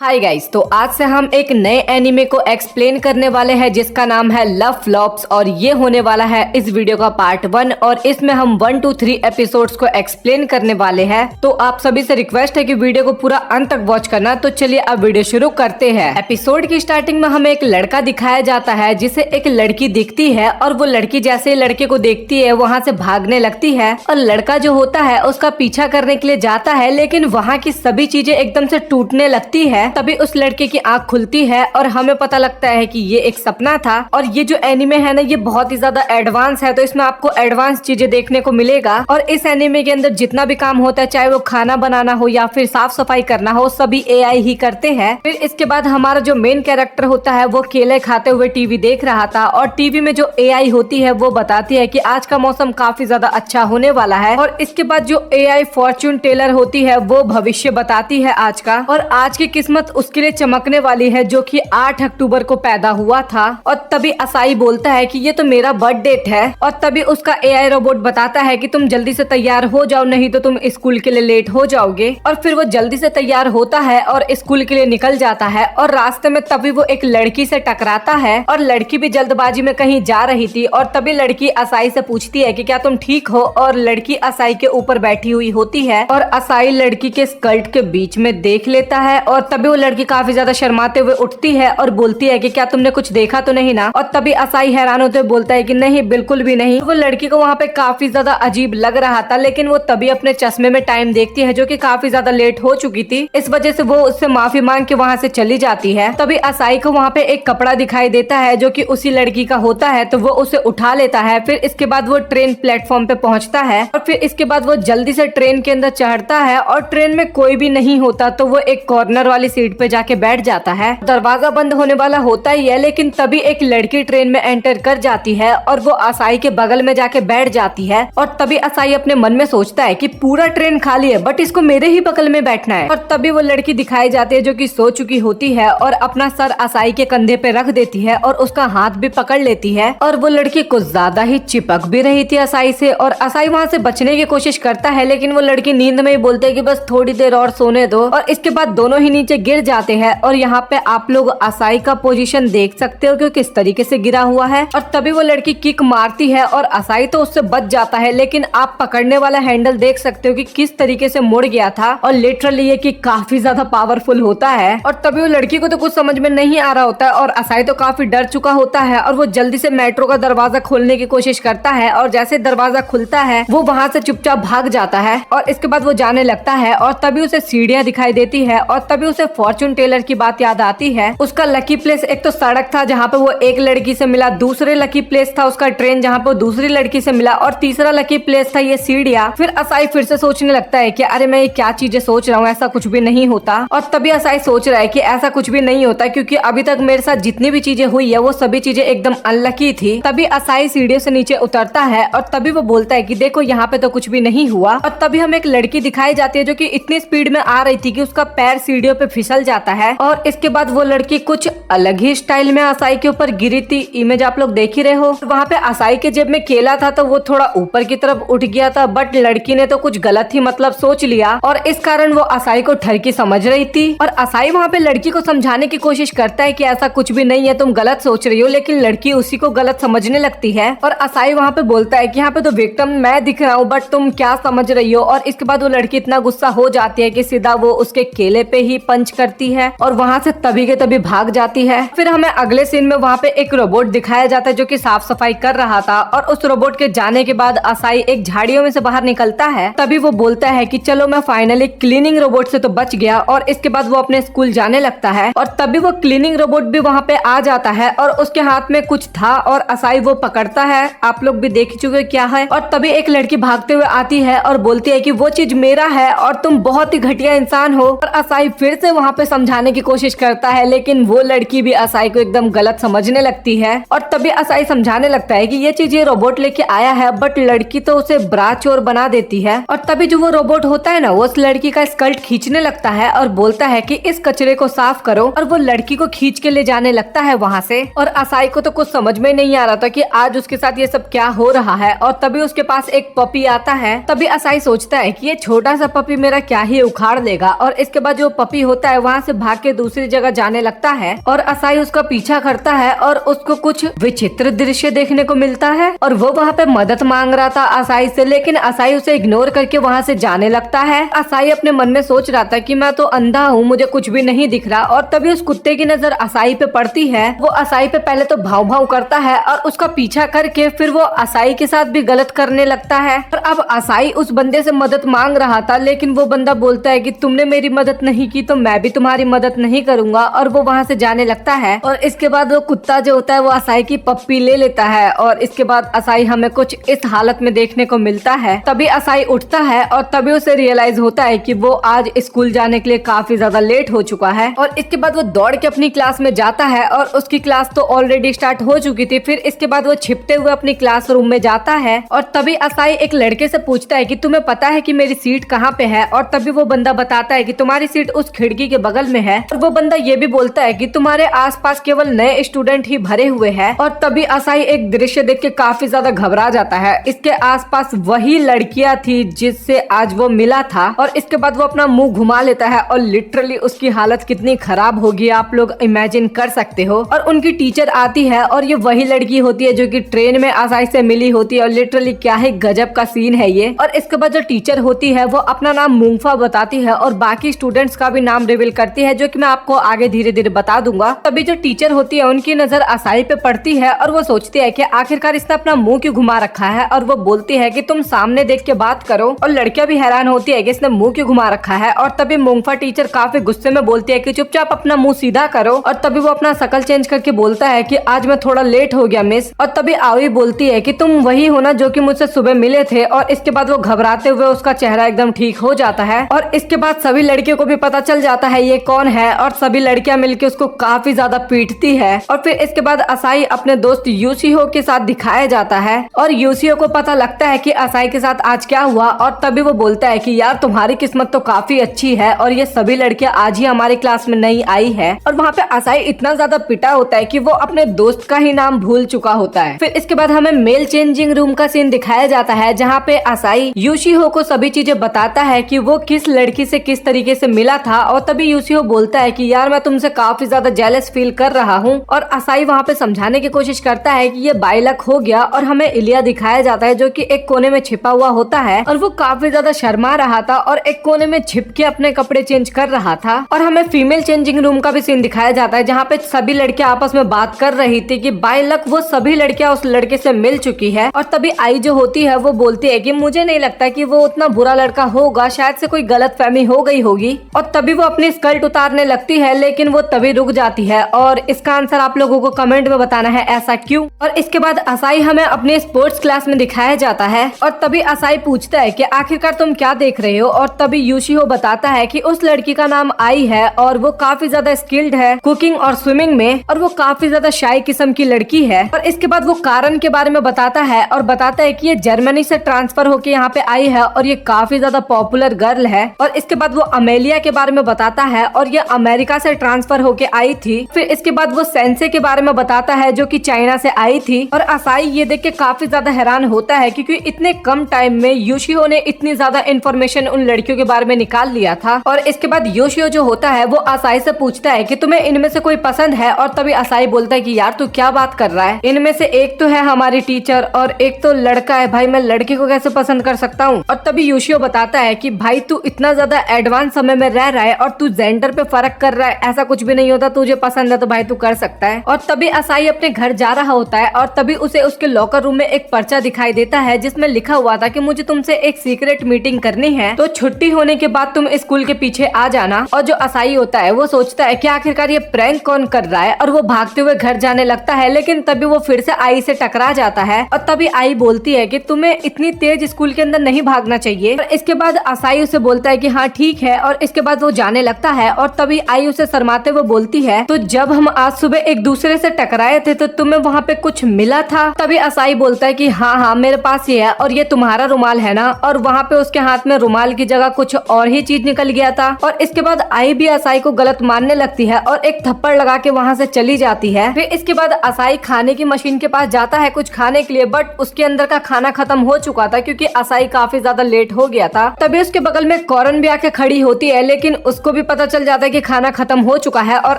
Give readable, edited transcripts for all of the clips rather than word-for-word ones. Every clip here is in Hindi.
हाय गाइस, तो आज से हम एक नए एनिमे को एक्सप्लेन करने वाले हैं जिसका नाम है लव फ्लॉप्स और ये होने वाला है इस वीडियो का पार्ट 1 और इसमें हम 1 to 3 एपिसोड्स को एक्सप्लेन करने वाले हैं। तो आप सभी से रिक्वेस्ट है कि वीडियो को पूरा अंत तक वॉच करना। तो चलिए अब वीडियो शुरू करते हैं। एपिसोड की स्टार्टिंग में हमें एक लड़का दिखाया जाता है जिसे एक लड़की दिखती है और वो लड़की जैसे ही लड़के को देखती है वहाँ से भागने लगती है और लड़का जो होता है उसका पीछा करने के लिए जाता है, लेकिन वहाँ की सभी चीजें एकदम से टूटने लगती है। तभी उस लड़के की आंख खुलती है और हमें पता लगता है कि ये एक सपना था। और ये जो एनिमे है ना, ये बहुत ही ज्यादा एडवांस है, तो इसमें आपको एडवांस चीजें देखने को मिलेगा। और इस एनिमे के अंदर जितना भी काम होता है, चाहे वो खाना बनाना हो या फिर साफ सफाई करना हो, सभी एआई ही करते हैं। फिर इसके बाद हमारा जो मेन कैरेक्टर होता है वो केले खाते हुए टीवी देख रहा था और टीवी में जो एआई होती है वो बताती है कि आज का मौसम काफी ज्यादा अच्छा होने वाला है। और इसके बाद जो एआई फॉर्च्यून टेलर होती है वो भविष्य बताती है आज का, और आज की किस्मत उसके लिए चमकने वाली है जो कि 8 अक्टूबर को पैदा हुआ था। और तभी असाई बोलता है कि ये तो मेरा बर्थ डेट है। और तभी उसका एआई रोबोट बताता है कि तुम जल्दी से तैयार हो जाओ, नहीं तो तुम स्कूल के लिए लेट हो जाओगे। और फिर वो जल्दी से तैयार होता है और स्कूल के लिए निकल जाता है। और रास्ते में तभी वो एक लड़की से टकराता है और लड़की भी जल्दबाजी में कहीं जा रही थी। और तभी लड़की असाई से पूछती है कि क्या तुम ठीक हो, और लड़की असाई के ऊपर बैठी हुई होती है और असाई लड़की के स्कर्ट के बीच में देख लेता है। और तभी वो लड़की काफी ज्यादा शर्माते हुए उठती है और बोलती है कि क्या तुमने कुछ देखा तो नहीं ना। और तभी असाई हैरान होते हुए बोलता है कि नहीं, बिल्कुल भी नहीं। वो लड़की को वहाँ पे काफी ज्यादा अजीब लग रहा था, लेकिन वो तभी अपने चश्मे में टाइम देखती है जो कि काफी ज्यादा लेट हो चुकी थी। इस वजह से वो उससे माफी मांग के वहाँ से चली जाती है। तभी असाई को वहाँ पे एक कपड़ा दिखाई देता है जो कि उसी लड़की का होता है, तो वो उसे उठा लेता है। फिर इसके बाद वो ट्रेन प्लेटफॉर्म पे पहुँचता है और फिर इसके बाद वो जल्दी से ट्रेन के अंदर चढ़ता है और ट्रेन में कोई भी नहीं होता, तो वो एक कॉर्नर वाली सीट पे जाके बैठ जाता है। दरवाजा बंद होने वाला होता ही है, लेकिन तभी एक लड़की ट्रेन में एंटर कर जाती है और वो असाई के बगल में जाके बैठ जाती है। और तभी असाई अपने मन में सोचता है कि पूरा ट्रेन खाली है, बट इसको मेरे ही बगल में बैठना है। और तभी वो लड़की दिखाई जाती है जो कि सो चुकी होती है और अपना सर असाई के कंधे पे रख देती है और उसका हाथ भी पकड़ लेती है। और वो लड़की कुछ ज्यादा ही चिपक भी रही थी असाई से, और असाई वहाँ से बचने की कोशिश करता है, लेकिन वो लड़की नींद में ही बोलते है कि बस थोड़ी देर और सोने दो। और इसके बाद दोनों ही नीचे गिर जाते हैं। और यहाँ पे आप लोग असाई का पोजीशन देख सकते हो कि किस तरीके से गिरा हुआ है। और तभी वो लड़की किक मारती है और असाई तो उससे बच जाता है, लेकिन आप पकड़ने वाला हैंडल देख सकते हो कि किस तरीके से मुड़ गया था। और लिटरली ये किक काफी ज्यादा पावरफुल होता है। और तभी वो लड़की को तो कुछ समझ में नहीं आ रहा होता है और असाई तो काफी डर चुका होता है और वो जल्दी से मेट्रो का दरवाजा खोलने की कोशिश करता है। और जैसे दरवाजा खुलता है वो वहाँ से चुपचाप भाग जाता है और इसके बाद वो जाने लगता है। और तभी उसे सीढ़ियाँ दिखाई देती है और तभी उसे फॉर्च्यून टेलर की बात याद आती है। उसका लकी प्लेस एक तो सड़क था जहाँ पे वो एक लड़की से मिला, दूसरे लकी प्लेस था उसका ट्रेन जहाँ पे वो दूसरी लड़की से मिला, और तीसरा लकी प्लेस था ये सीढ़ियाँ। फिर असाई फिर से सोचने लगता है कि अरे मैं ये क्या चीजें सोच रहा हूँ, ऐसा कुछ भी नहीं होता। और तभी असाई सोच रहा है कि ऐसा कुछ भी नहीं होता, क्योंकि अभी तक मेरे साथ जितनी भी चीजें हुई है वो सभी चीजें एकदम अनलकी थी। तभी असाई सीढ़ियों से नीचे उतरता है और तभी वो बोलता है कि देखो यहाँ पे तो कुछ भी नहीं हुआ। और तभी हमें एक लड़की दिखाई जाती है जो कि इतनी स्पीड में आ रही थी कि उसका पैर सीढ़ियों पे फिसल जाता है। और इसके बाद वो लड़की कुछ अलग ही स्टाइल में असाई के ऊपर गिरी थी। इमेज आप लोग देख ही रहे हो। वहाँ पे असाई के जेब में केला था तो वो थोड़ा ऊपर की तरफ उठ गया था, बट लड़की ने तो कुछ गलत ही मतलब सोच लिया और इस कारण वो असाई को ठरकी समझ रही थी। और असाई वहाँ पे लड़की को समझाने की कोशिश करता है कि ऐसा कुछ भी नहीं है, तुम गलत सोच रही हो, लेकिन लड़की उसी को गलत समझने लगती है। और असाई वहाँ पे बोलता है कि यहाँ पे तो विक्टिम मैं दिख रहा हूँ, बट तुम क्या समझ रही हो। और इसके बाद वो लड़की इतना गुस्सा हो जाती है कि सीधा वो उसके केले पे ही पंच करती है और वहाँ से तभी के तभी भाग जाती है। फिर हमें अगले सीन में वहाँ पे एक रोबोट दिखाया जाता है जो कि साफ सफाई कर रहा था। और उस रोबोट के जाने के बाद असाई एक झाड़ियों में से बाहर निकलता है। तभी वो बोलता है कि चलो मैं फाइनली क्लीनिंग रोबोट से तो बच गया। और इसके बाद वो अपने स्कूल जाने लगता है और तभी वो क्लीनिंग रोबोट भी वहाँ पे आ जाता है और उसके हाथ में कुछ था और असाई वो पकड़ता है। आप लोग भी देख चुके क्या है। और तभी एक लड़की भागते हुए आती है और बोलती है कि वो चीज मेरा है और तुम बहुत ही घटिया इंसान हो। और असाई फिर से वहाँ पे समझाने की कोशिश करता है, लेकिन वो लड़की भी असाई को एकदम गलत समझने लगती है। और तभी असाई समझाने लगता है कि ये चीज ये रोबोट लेके आया है, बट लड़की तो उसे बड़ा चोर बना देती है। और तभी जो वो रोबोट होता है ना, वो उस लड़की का स्कर्ट खींचने लगता है और बोलता है कि इस कचरे को साफ करो। और वो लड़की को खींच के ले जाने लगता है वहाँ से। और असाई को तो कुछ समझ में नहीं आ रहा था कि आज उसके साथ ये सब क्या हो रहा है। और तभी उसके पास एक पपी आता है। तभी असाई सोचता है कि ये छोटा सा पपी मेरा क्या ही उखाड़ लेगा। और इसके बाद जो पपी होता होता है वहाँ से भाग के दूसरी जगह जाने लगता है और असाई उसका पीछा करता है और उसको कुछ विचित्र दृश्य देखने को मिलता है और वो वहाँ पे मदद मांग रहा था असाई से, लेकिन असाई उसे इग्नोर करके वहाँ से जाने लगता है। असाई अपने मन में सोच रहा था कि मैं तो अंधा हूँ, मुझे कुछ भी नहीं दिख रहा, और तभी उस कुत्ते की नजर असाई पे पड़ती है। वो असाई पे पहले तो भाव भाव करता है और उसका पीछा करके फिर वो असाई के साथ भी गलत करने लगता है। और अब असाई उस बंदे से मदद मांग रहा था, लेकिन वो बंदा बोलता है कि तुमने मेरी मदद नहीं की तो मैं भी तुम्हारी मदद नहीं करूंगा, और वो वहाँ से जाने लगता है। और इसके बाद वो कुत्ता जो होता है वो असाई की पप्पी ले लेता है और इसके बाद असाई हमें कुछ इस हालत में देखने को मिलता है। तभी असाई उठता है और तभी उसे रियलाइज होता है कि वो आज स्कूल जाने के लिए काफी ज्यादा लेट हो चुका है। और इसके बाद वो दौड़ के अपनी क्लास में जाता है और उसकी क्लास तो ऑलरेडी स्टार्ट हो चुकी थी। फिर इसके बाद वो छिपते हुए अपनी क्लासरूम में जाता है और तभी असाई एक लड़के से पूछता है कि तुम्हें पता है कि मेरी सीट कहाँ पे है, और तभी वो बंदा बताता है कि तुम्हारी सीट उस खिड़की के बगल में है। और वो बंदा ये भी बोलता है कि तुम्हारे आसपास केवल नए स्टूडेंट ही भरे हुए हैं। और तभी असाई एक दृश्य देख के काफी ज्यादा घबरा जाता है। इसके आसपास वही लड़कियां थी जिससे आज वो मिला था। और इसके बाद वो अपना मुंह घुमा लेता है और लिटरली उसकी हालत कितनी खराब होगी आप लोग इमेजिन कर सकते हो। और उनकी टीचर आती है और ये वही लड़की होती है जो कि ट्रेन में असाई से मिली होती है। और लिटरली क्या है गजब का सीन है ये। और इसके बाद जो टीचर होती है वो अपना नाम मूंगफा बताती है और बाकी स्टूडेंट्स का भी नाम रिवील करती है, जो कि मैं आपको आगे धीरे धीरे बता दूंगा। तभी जो टीचर होती है उनकी नजर असाई पे पड़ती है और वो सोचती है कि आखिरकार इसने अपना मुंह क्यों घुमा रखा है, और वो बोलती है कि तुम सामने देख के बात करो। और लड़कियां भी हैरान होती है कि इसने मुंह क्यों घुमा रखा है। और तभी मूंगफा टीचर काफी गुस्से में बोलती है कि चुपचाप अपना मुंह सीधा करो। और तभी वो अपना शकल चेंज करके बोलता है कि आज मैं थोड़ा लेट हो गया मिस। और तभी आवी बोलती है कि तुम वही हो ना जो कि मुझसे सुबह मिले थे। और इसके बाद वो घबराते हुए उसका चेहरा एकदम ठीक हो जाता है। और इसके बाद सभी लड़कियों को भी पता चल जाता है ये कौन है, और सभी लड़कियां मिलकर उसको काफी ज्यादा पीटती है। और फिर इसके बाद असाई अपने दोस्त यूसीहो के साथ दिखाया जाता है और यूसीहो को पता लगता है कि असाई के साथ आज क्या हुआ। और तभी वो बोलता है कि यार तुम्हारी किस्मत तो काफी अच्छी है और ये सभी लड़कियां आज ही हमारी क्लास में नई आई है। और वहाँ पे असाई इतना ज्यादा पिटा होता है कि वो अपने दोस्त का ही नाम भूल चुका होता है। फिर इसके बाद हमें मेल चेंजिंग रूम का सीन दिखाया जाता है जहाँ पे असाई यूशिहो को सभी चीजें बताता है कि वो किस लड़की से किस तरीके से मिला था। और तभी यूशिहो बोलता है कि यार मैं तुमसे काफी ज्यादा जेलस फील कर रहा हूँ। और असाई वहाँ पे समझाने की कोशिश करता है कि ये बाइलक हो गया। और हमें इलिया दिखाया जाता है जो कि एक कोने में छिपा हुआ होता है और वो काफी ज्यादा शर्मा रहा था और एक कोने में छिप के अपने कपड़े चेंज कर रहा था। और हमें फीमेल चेंजिंग रूम का भी सीन दिखाया जाता है जहाँ पे सभी लड़कियां आपस में बात कर रही थी कि बाइलक वो सभी लड़कियां उस लड़के से मिल चुकी है। और तभी आई जो होती है वो बोलती है कि मुझे नहीं लगता कि वो उतना बुरा लड़का होगा, शायद से कोई गलतफहमी हो गई होगी। और तभी वो अपनी स्कर्ट उतारने लगती है, लेकिन वो तभी रुक जाती है। और इसका आंसर आप लोगों को कमेंट में बताना है ऐसा क्यों। और इसके बाद असाई हमें अपने स्पोर्ट्स क्लास में दिखाया जाता है और तभी असाई पूछता है कि आखिरकार तुम क्या देख रहे हो। और तभी यूशिहो बताता है कि उस लड़की का नाम आई है और वो काफी ज्यादा स्किल्ड है कुकिंग और स्विमिंग में, और वो काफी ज्यादा शाई किस्म की लड़की है। और इसके बाद वो कारण के बारे में बताता है और बताता है कि ये जर्मनी से ट्रांसफर होके यहाँ पे आई है और ये काफी ज्यादा पॉपुलर गर्ल है। और इसके बाद वो अमेलिया के बारे में बताता है और ये अमेरिका से ट्रांसफर होके आई थी। फिर इसके बाद वो सेंसे के बारे में बताता है जो कि चाइना से आई थी। और असाई ये देख के काफी ज्यादा हैरान होता है क्योंकि इतने कम टाइम में योशियो ने इतनी ज्यादा इन्फॉर्मेशन उन लड़कियों के बारे में निकाल लिया था। और इसके बाद योशियो जो होता है वो असाई से पूछता है कि तुम्हें इनमें से कोई पसंद है। और तभी असाई बोलता है कि यार तू क्या बात कर रहा है, इनमें से एक तो है हमारी टीचर और एक तो लड़का है, भाई मैं लड़की को कैसे पसंद कर सकता हूँ। और तभी योशियो बताता है कि भाई तू इतना ज्यादा एडवांस समय में रह रहा है और तू जेंडर पे फर्क कर रहा है, ऐसा कुछ भी नहीं होता, तुझे पसंद है तो भाई तू कर सकता है। और तभी असाई अपने घर जा रहा होता है और तभी उसे उसके लॉकर रूम में एक पर्चा दिखाई देता है जिसमें लिखा हुआ था कि मुझे तुमसे एक सीक्रेट मीटिंग करनी है, तो छुट्टी होने के बाद तुम स्कूल के पीछे आ जाना। और जो असाई होता है वो सोचता है कि आखिरकार ये प्रैंक कौन कर रहा है और वो भागते हुए घर जाने लगता है, लेकिन तभी वो फिर से आई से टकरा जाता है। और तभी आई बोलती है कि तुम्हें इतनी तेज स्कूल के अंदर नहीं भागना चाहिए। और इसके बाद असाई उसे बोलता है कि हाँ ठीक है। और इसके बाद वो जाने लगता है और तभी आई उसे शर्माते हुए बोलती है तो जब हम आज सुबह एक दूसरे से टकराए थे तो तुम्हें वहाँ पे कुछ मिला था। तभी असाई बोलता है कि हाँ मेरे पास ये है और ये तुम्हारा रुमाल है ना। और वहाँ पे उसके हाथ में रुमाल की जगह कुछ और ही चीज निकल गया था। और इसके बाद आई भी असाई को गलत मानने लगती है और एक थप्पड़ लगा के वहाँ से चली जाती है। फिर इसके बाद असाई खाने की मशीन के पास जाता है कुछ खाने के लिए, बट उसके अंदर का खाना खत्म हो चुका था क्योंकि असाई काफी ज्यादा लेट हो गया था। तभी उसके बगल में कॉरन भी आके खड़ी होती है, लेकिन उसको भी पता चल जाता है कि खाना खत्म हो चुका है और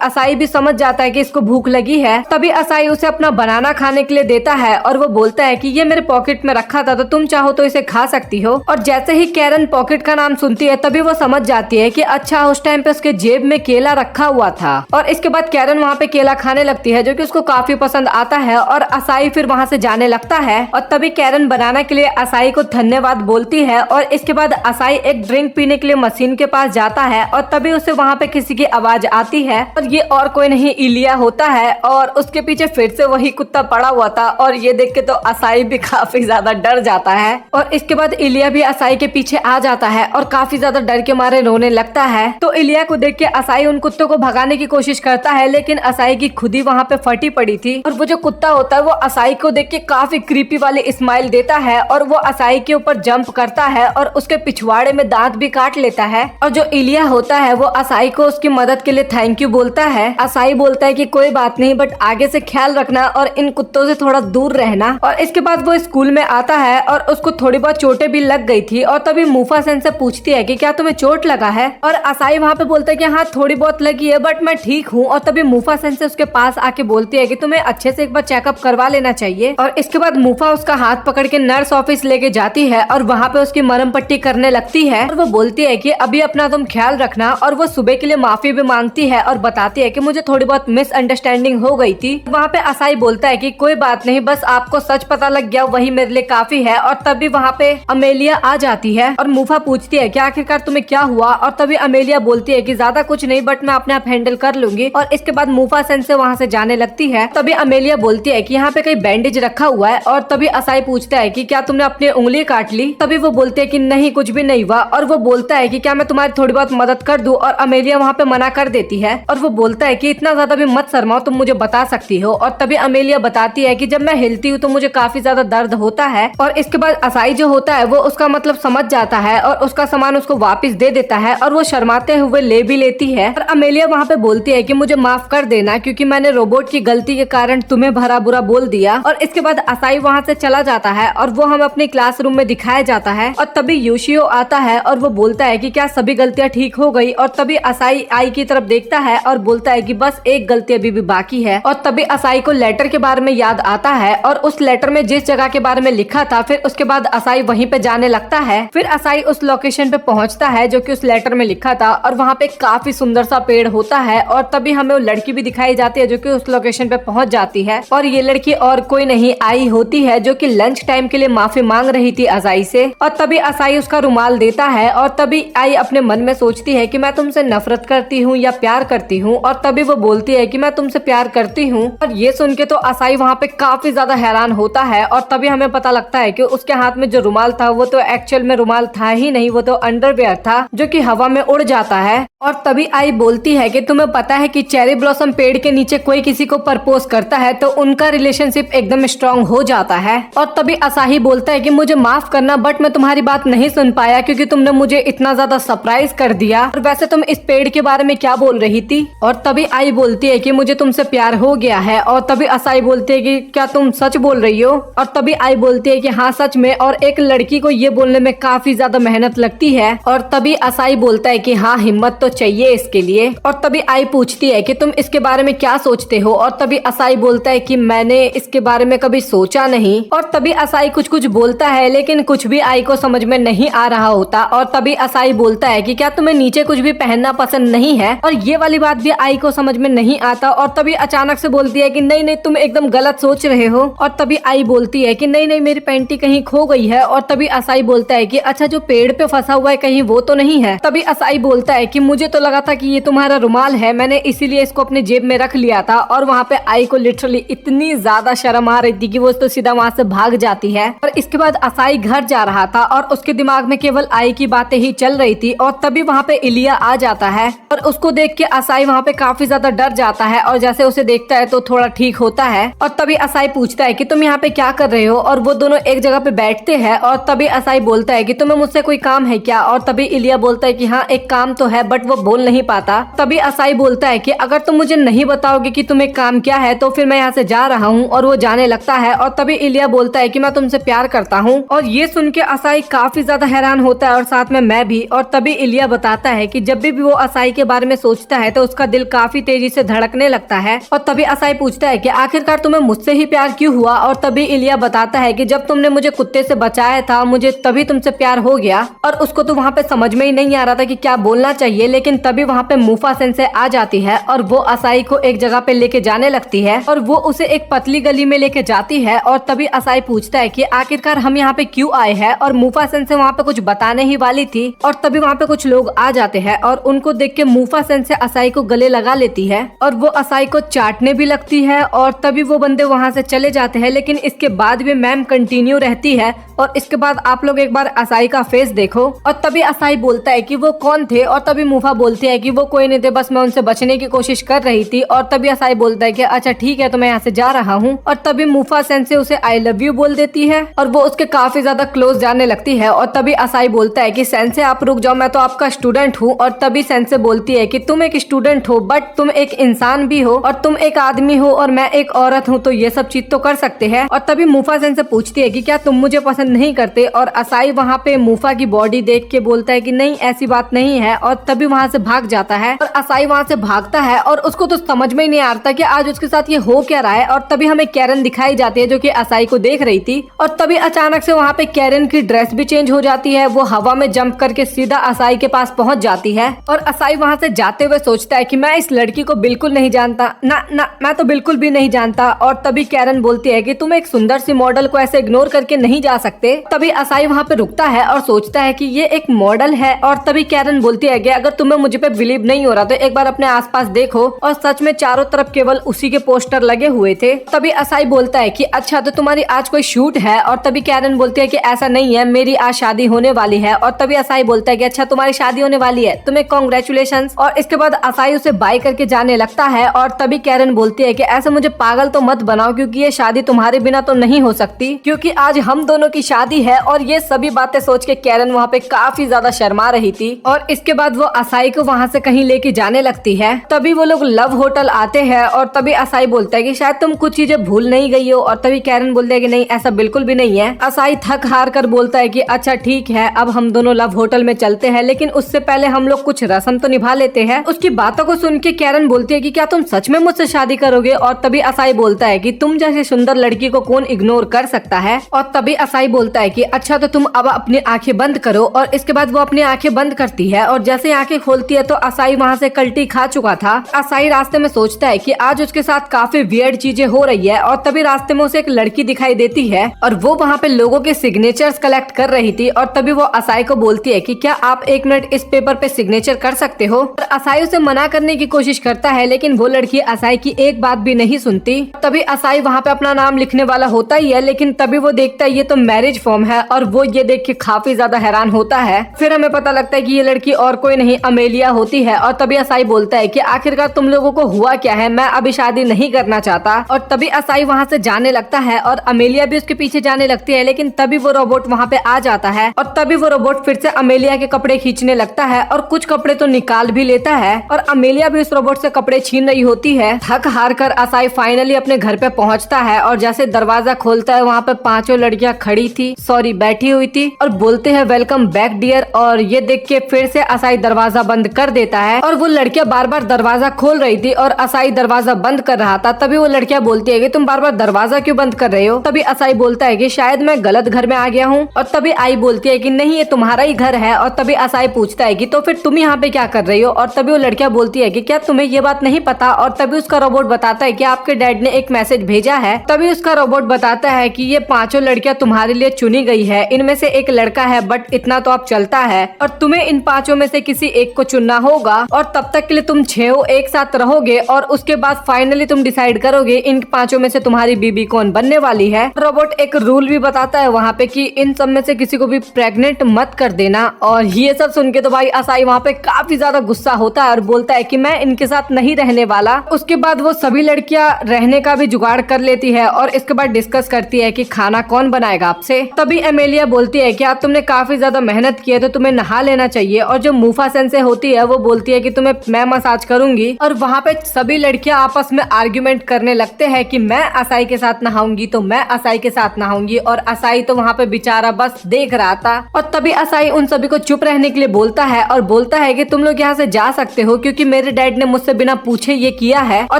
असाई भी समझ जाता है कि इसको भूख लगी है। तभी असाई उसे अपना बनाना खाने के लिए देता है और वो बोलता है कि ये मेरे पॉकेट में रखा था, तो तुम चाहो तो इसे खा सकती हो। और जैसे ही कैरन पॉकेट का नाम सुनती है तभी वो समझ जाती है कि अच्छा उस टाइम पे उसके जेब में केला रखा हुआ था। और इसके बाद कैरन वहाँ पे केला खाने लगती है जो कि उसको काफी पसंद आता है और असाई फिर वहाँ से जाने लगता है। और तभी कैरन बनाना के लिए असाई को धन्यवाद बोलती है और इसके बाद असाई एक ड्रिंक पीने के लिए मशीन के पास जाता है और तभी उसे वहाँ पे किसी की आवाज आती है और ये और कोई नहीं इलिया होता है। और उसके पीछे फिर से वही कुत्ता पड़ा हुआ था और ये देख के तो असाई भी काफी ज्यादा डर जाता है। और इसके बाद इलिया भी असाई के पीछे आ जाता है और काफी ज्यादा डर के मारे रोने लगता है। तो इलिया को देख के असाई उन कुत्तों को भगाने की कोशिश करता है, लेकिन असाई की खुद ही वहाँ पे फटी पड़ी थी। और वो जो कुत्ता होता है वो असाई को देख के काफी क्रीपी वाली स्माइल देता है और वो असाई के ऊपर जंप करता है और उसके पिछवाड़े में दांत भी काट लेता है। और जो इलिया होता है वो असाई को उसकी मदद के लिए थैंक यू बोलता है। असाई बोलता है कि कोई बात नहीं, बट आगे से ख्याल रखना और इन कुत्तों से थोड़ा दूर रहना। और इसके बाद वो स्कूल में आता है और उसको थोड़ी बहुत चोटें भी लग गई थी। और तभी मूफा सेन से पूछती है कि क्या तुम्हें चोट लगा है। और असाई वहाँ पे बोलता है कि हाँ थोड़ी बहुत लगी है बट मैं ठीक हूँ। और तभी मूफा सेन से उसके पास आके बोलती है कि तुम्हें अच्छे से एक बार चेकअप करवा लेना चाहिए। और इसके बाद मूफा उसका हाथ पकड़ के नर्स ऑफिस लेके जाती है और वहाँ पे उसकी मरहम पट्टी करने लगती है। और वो बोलती है कि अभी अपना तुम ख्याल रखना। और वो सुबह के लिए माफी भी मांगती है और बताती है कि मुझे थोड़ी बहुत मिसअंडरस्टैंडिंग हो गई थी। वहाँ पे असाई बोलता है कि कोई बात नहीं, बस आपको सच पता लग गया वही मेरे लिए काफी है। और तभी वहाँ पे अमेलिया आ जाती है और मूफा पूछती है कि आखिरकार तुम्हें क्या हुआ। और तभी अमेलिया बोलती है कि ज्यादा कुछ नहीं, बट मैं अपने आप हैंडल कर लूंगी। और इसके बाद मूफा सेन से वहाँ से जाने लगती है। तभी अमेलिया बोलती है कि यहाँ पे कहीं बैंडेज रखा हुआ है। और तभी असाई पूछता है कि क्या तुमने अपनी उंगली काट ली। तभी वो बोलते है कि नहीं, कुछ भी नहीं हुआ। और वो बोलता है कि क्या मैं तुम्हारी थोड़ी बहुत मदद कर दूं। और अमेलिया वहाँ पे मना कर देती है और वो बोलता है कि इतना ज्यादा भी मत शर्माओ, तुम मुझे बता सकती हो। और तभी अमेलिया बताती है कि जब मैं हिलती हूँ तो मुझे काफी ज्यादा दर्द होता है। और इसके बाद असाई जो होता है वो उसका मतलब समझ जाता है और उसका सामान उसको वापस दे देता है और वो शर्माते हुए ले भी लेती है। और अमेलिया वहाँ पे बोलती है कि मुझे माफ कर देना क्योंकि मैंने रोबोट की गलती के कारण तुम्हें भरा बुरा बोल दिया। और इसके बाद असाई वहाँ से चला जाता है और वो हमें अपने क्लासरूम में दिखाया जाता है। और तभी योशियो आता है और वो बोलता है कि क्या सभी गलतियाँ ठीक हो गई। और तभी असाई आई की तरफ देखता है और बोलता है कि बस एक गलती अभी भी बाकी है। और तभी असाई को लेटर के बारे में याद आता है और उस लेटर में जिस जगह के बारे में लिखा था, फिर उसके बाद असाई वहीं पे जाने लगता है। फिर असाई उस लोकेशन पे पहुंचता है जो कि उस लेटर में लिखा था और वहाँ पे काफी सुंदर सा पेड़ होता है। और तभी हमें वो लड़की भी दिखाई जाती है जो कि उस लोकेशन पे पहुंच जाती है। और ये लड़की और कोई नहीं आई होती है जो कि लंच टाइम के लिए माफी मांग रही थी असाई से। और तभी असाई उसका रुमाल देता है और तभी आई अपने मन में सोचती है कि मैं तुमसे नफरत करती हूँ या प्यार करती हूँ। और तभी वो बोलती है कि मैं तुमसे प्यार करती हूँ। और ये सुन के तो असाई वहाँ पे काफी ज्यादा हैरान होता है। और तभी हमें पता लगता है कि उसके हाथ में जो रुमाल था वो तो एक्चुअल में रुमाल था ही नहीं, वो तो अंडरवेयर था जो कि हवा में उड़ जाता है। और तभी आई बोलती है कि तुम्हें पता है कि चेरी ब्लॉसम पेड़ के नीचे कोई किसी को प्रपोज करता है तो उनका रिलेशनशिप एकदम स्ट्रांग हो जाता है। और तभी असाही बोलता है कि मुझे माफ करना, बट मैं तुम्हारी बात नहीं सुन पाया क्योंकि तुमने मुझे इतना ज्यादा सरप्राइज कर दिया। और वैसे तुम इस पेड़ के बारे में क्या बोल रही थी। और तभी आई बोलती है कि मुझे तुमसे प्यार हो गया है। और तभी असाई बोलती है कि क्या तुम सच बोल रही हो। और तभी आई बोलती है कि हाँ सच में। और एक लड़की को ये बोलने में काफी ज्यादा मेहनत लगती है। और तभी असाई बोलता है कि हाँ हिम्मत तो चाहिए इसके लिए। और तभी आई पूछती है कि तुम इसके बारे में क्या सोचते हो। और तभी असाई बोलता है कि मैंने इसके बारे में कभी सोचा नहीं। और तभी असाई कुछ कुछ बोलता है लेकिन कुछ भी आई को समझ में नहीं आ रहा होता। और तभी असाई बोलता है कि क्या तुम्हें नीचे कुछ भी पहनना पसंद नहीं है। और ये वाली बात भी आई को समझ में नहीं आता। और तभी अचानक से बोलती है कि नहीं नहीं तुम एकदम गलत सोच रहे हो। और तभी आई बोलती है कि नहीं नहीं मेरी पैंटी कहीं खो गई है। और तभी असाई बोलता है कि अच्छा जो पेड़ पे फंसा हुआ है कहीं वो तो नहीं है। तभी असाई बोलता है कि मुझे तो लगा था कि ये तुम्हारा रुमाल है, मैंने इसीलिए इसको अपने जेब में रख लिया था। और वहाँ पे आई को लिटरली इतनी ज्यादा शर्म आ रही थी कि वो तो सीधा वहाँ से भाग जाती है। और इसके बाद असाई घर जा रहा था और उसके दिमाग में केवल आई की बातें ही चल रही थी। और तभी वहाँ पे इलिया आ जाता है और उसको देख के असाई वहाँ पे काफी ज्यादा डर जाता है। और जैसे उसे देखता है तो थोड़ा ठीक होता है। और तभी असाई पूछता है कि तुम यहाँ पे क्या कर रहे हो। और वो दोनों एक जगह पे बैठते हैं। और तभी असाई बोलता है कि तुम्हें मुझसे कोई काम है क्या। और तभी इलिया बोलता है कि हाँ एक काम तो है, बट वो बोल नहीं पाता। तभी असाई बोलता है कि अगर तुम मुझे नहीं बताओगे कि तुम्हें काम क्या है तो फिर मैं यहाँ से जा रहा हूँ। और वो जाने लगता है। और तभी इलिया बोलता है कि मैं तुमसे प्यार करता हूँ। और ये सुन के असाई काफी ज्यादा हैरान होता है और साथ में मैं भी। और तभी इलिया बताता है कि जब भी वो असाई के बारे में सोचता है तो उसका दिल काफी तेजी से धड़कने लगता है। और तभी असाई पूछता है कि आखिरकार तुम्हें मुझसे ही प्यार क्यों हुआ। और तभी इलिया बताता है कि जब तुमने मुझे कुत्ते से बचाया था मुझे तभी तुमसे प्यार हो गया। और उसको तो वहाँ पे समझ में ही नहीं आ रहा था कि क्या बोलना चाहिए, लेकिन तभी वहाँ पे मुफा सेंसे आ जाती है और वो असाई को एक जगह पे लेके जाने लगती है और वो उसे एक पतली गली में लेके जाती है। और तभी असाई पूछता है कि आखिरकार हम यहाँ पे क्यों आए हैं। और मुफा सेंसे वहाँ पे कुछ बताने ही वाली थी और तभी वहाँ पे कुछ लोग आ जाते हैं और उनको देख के मुफा सेंसे असाई को गले लगा लेती है और वो असाई को चाटने भी लगती है। और तभी वो बंदे वहाँ से चले जाते हैं, लेकिन इसके बाद भी मैम कंटिन्यू रहती है। और इसके बाद आप लोग एक बार असाई का फेस देखो। और तभी असाई बोलता है कि वो कौन थे। और तभी मुफा बोलती है कि वो कोई नहीं थे, बस मैं उनसे बचने की कोशिश कर रही थी। और तभी असाई बोलता है कि अच्छा ठीक है, तो मैं यहाँ से जा रहा हूँ। और तभी मुफा सेंसे उसे आई लव यू बोल देती है और वो उसके काफी ज्यादा क्लोज जाने लगती है। और तभी असाई बोलता है कि सेंसे आप रुक जाओ, मैं तो आपका स्टूडेंट हूँ। और तभी सेंसे बोलती है कि तुम एक स्टूडेंट हो बट तुम एक इंसान भी हो और तुम एक आदमी हो और मैं एक औरत हूँ, तो ये सब चीज तो कर सकते हैं। और तभी मुफा सेंसे पूछती है कि क्या तुम मुझे पसंद नहीं करते। और असाई वहाँ पे मुफा की बॉडी देख के बोलता है कि नहीं, ऐसी बात नहीं है। और तभी वहाँ से भाग जाता है और असाई वहाँ से भागता है और उसको तो समझ में ही नहीं आता कि आज उसके साथ ये हो क्या रहा है। और तभी हमें कैरन दिखाई जाती है जो कि असाई को देख रही थी। और तभी अचानक से वहाँ पे कैरन की ड्रेस भी चेंज हो जाती है, वो हवा में जंप करके सीधा असाई के पास पहुँच जाती है। और असाई वहाँ से जाते हुए सोचता है कि मैं इस लड़की को बिल्कुल नहीं जानता, ना मैं तो बिल्कुल भी नहीं जानता। और तभी कैरन बोलती है कि तुम एक सुंदर सी मॉडल को ऐसे इग्नोर करके नहीं जा सकते। तभी असाई वहाँ पे रुकता है और सोचता है कि ये एक मॉडल है। और तभी कैरन बोलती है कि अगर तुम्हें मुझे पे बिलीव नहीं हो रहा तो एक बार अपने आसपास देखो। और सच में चारों तरफ केवल उसी के पोस्टर लगे हुए थे। तभी असाई बोलता है कि अच्छा, तो तुम्हारी आज कोई शूट है। और तभी कैरन बोलती है कि ऐसा नहीं है, मेरी आज शादी होने वाली है। और तभी असाई बोलता है कि अच्छा, तुम्हारी शादी होने वाली है, तुम्हें कॉन्ग्रेचुलेशंस। और इसके बाद असाई उसे बाय करके जाने लगता है। और तभी कैरन बोलती है कि ऐसे मुझे पागल तो मत बनाओ, क्योंकि ये शादी तुम्हारे बिना तो नहीं हो सकती, क्योंकि आज हम दोनों की शादी है। और ये सभी बातें सोच के कैरन वहाँ पे काफी ज्यादा शर्मा रही थी। और इसके बाद वो असाई को वहाँ से कहीं लेके जाने लगती है। तभी वो लोग लव होटल आते हैं और तभी असाई बोलता है कि शायद तुम कुछ चीजें भूल नहीं गई हो। और तभी कैरन बोलता है कि नहीं, ऐसा बिल्कुल भी नहीं है। असाई थक हार कर बोलता है कि अच्छा ठीक है, अब हम दोनों लव होटल में चलते हैं, लेकिन उससे पहले हम लोग कुछ रस्म तो निभा लेते हैं। उसकी बातों को सुन के कैरन बोलती है कि क्या तुम सच में मुझसे शादी करोगे। और तभी असाई बोलता है कि तुम जैसे सुंदर लड़की को कौन इग्नोर कर सकता है। और तभी असाई बोलता है कि अच्छा, तो तुम अब अपनी आंखें बंद करो। और इसके बाद वो अपनी आंखें बंद करती है और जैसे आंखें खोलती है तो असाई वहाँ से कल्टी खा चुका था। असाई रास्ते में सोचता है कि आज उसके साथ काफी वियर्ड चीजें हो रही है। और तभी रास्ते में उसे एक लड़की दिखाई देती है और वो वहाँ पे लोगों के सिग्नेचर्स कलेक्ट कर रही थी। और तभी वो असाई को बोलती है कि क्या आप 1 मिनट इस पेपर पे सिग्नेचर कर सकते हो। और असाई उसे मना करने की कोशिश करता है, लेकिन वो लड़की असाई की एक बात भी नहीं सुनती। तभी असाई वहाँ पे अपना नाम लिखने वाला होता ही है, लेकिन तभी वो देखता है ये तो मैरिज फॉर्म है। और वो ये देख के काफी ज्यादा हैरान होता है। फिर हमें पता लगता है कि ये लड़की और कोई नहीं, अमेलिया होती है। और तभी असाई बोलता है कि आखिरकार तुम लोगों को हुआ क्या है, मैं अभी शादी नहीं करना चाहता। और तभी असाई वहाँ से जाने लगता है और अमेलिया भी उसके पीछे जाने लगती है, लेकिन तभी वो रोबोट वहाँ पे आ जाता है। और तभी वो रोबोट फिर से अमेलिया के कपड़े खींचने लगता है और कुछ कपड़े तो निकाल भी लेता है। और अमेलिया भी उस रोबोट से कपड़े छीन रही होती है। थक हार कर असाई फाइनली अपने घर पे पहुँचता है और जैसे दरवाजा खोलता है वहाँ पे 5 लड़कियाँ खड़ी थी, सॉरी बैठी हुई थी, और बोलते हैं वेलकम बैक डियर। और ये देख के फिर से असाई दरवाजा बंद कर देता है और वो लड़कियां बार बार दरवाजा खोल रही थी और असाई दरवाजा बंद कर रहा था। तभी वो लड़कियां बोलती है कि तुम बार बार दरवाजा क्यों बंद कर रहे हो। तभी असाई बोलता है कि शायद मैं गलत घर में आ गया हूँ। और तभी आई बोलती है कि नहीं, ये तुम्हारा ही घर है। और तभी असाई पूछता है कि तो फिर तुम यहाँ पे क्या कर रही हो। और तभी वो लड़कियां बोलती है कि क्या तुम्हें ये बात नहीं पता। और तभी उसका रोबोट बताता है कि आपके डैड ने एक मैसेज भेजा है। तभी उसका रोबोट बताता है कि ये 5 लड़कियां तुम्हारे लिए चुनी गई है, इनमें से एक लड़का है, बट इतना तो अब चलता है और तुम्हें इन 5 में से किसी एक को चुनना होगा। और तब तक के लिए तुम 6 एक साथ रहोगे और उसके बाद फाइनली तुम डिसाइड करोगे इन 5 में से तुम्हारी बीबी कौन बनने वाली है। रोबोट एक रूल भी बताता है वहाँ पे कि इन सब में से किसी को भी प्रेग्नेंट मत कर देना। और ये सब सुन के तो भाई असाई वहाँ पे काफी ज्यादा गुस्सा होता है और बोलता है कि मैं इनके साथ नहीं रहने वाला। उसके बाद वो सभी लड़कियां रहने का भी जुगाड़ कर लेती है और इसके बाद डिस्कस करती है कि खाना कौन बनाएगा आपसे। तभी एमेलिया बोलती है कि आप तुमने काफी ज्यादा मेहनत की है तो तुम्हें नहा लेना चाहिए। और जो मुफा सेंसे होती है वो बोलती है कि तुम्हें मैं मसाज करूंगी। और वहाँ पे सभी लड़कियां आपस में आर्ग्यूमेंट करने लगते हैं कि मैं असाई के साथ नहाऊंगी तो मैं असाई के साथ नहाऊंगी। और असाई तो वहाँ पे बेचारा बस देख रहा था। और तभी असाई उन सभी को चुप रहने के लिए बोलता है और बोलता है कि तुम लोग यहाँ से जा सकते हो क्योंकि मेरे डैड ने मुझसे बिना पूछे ये किया है। और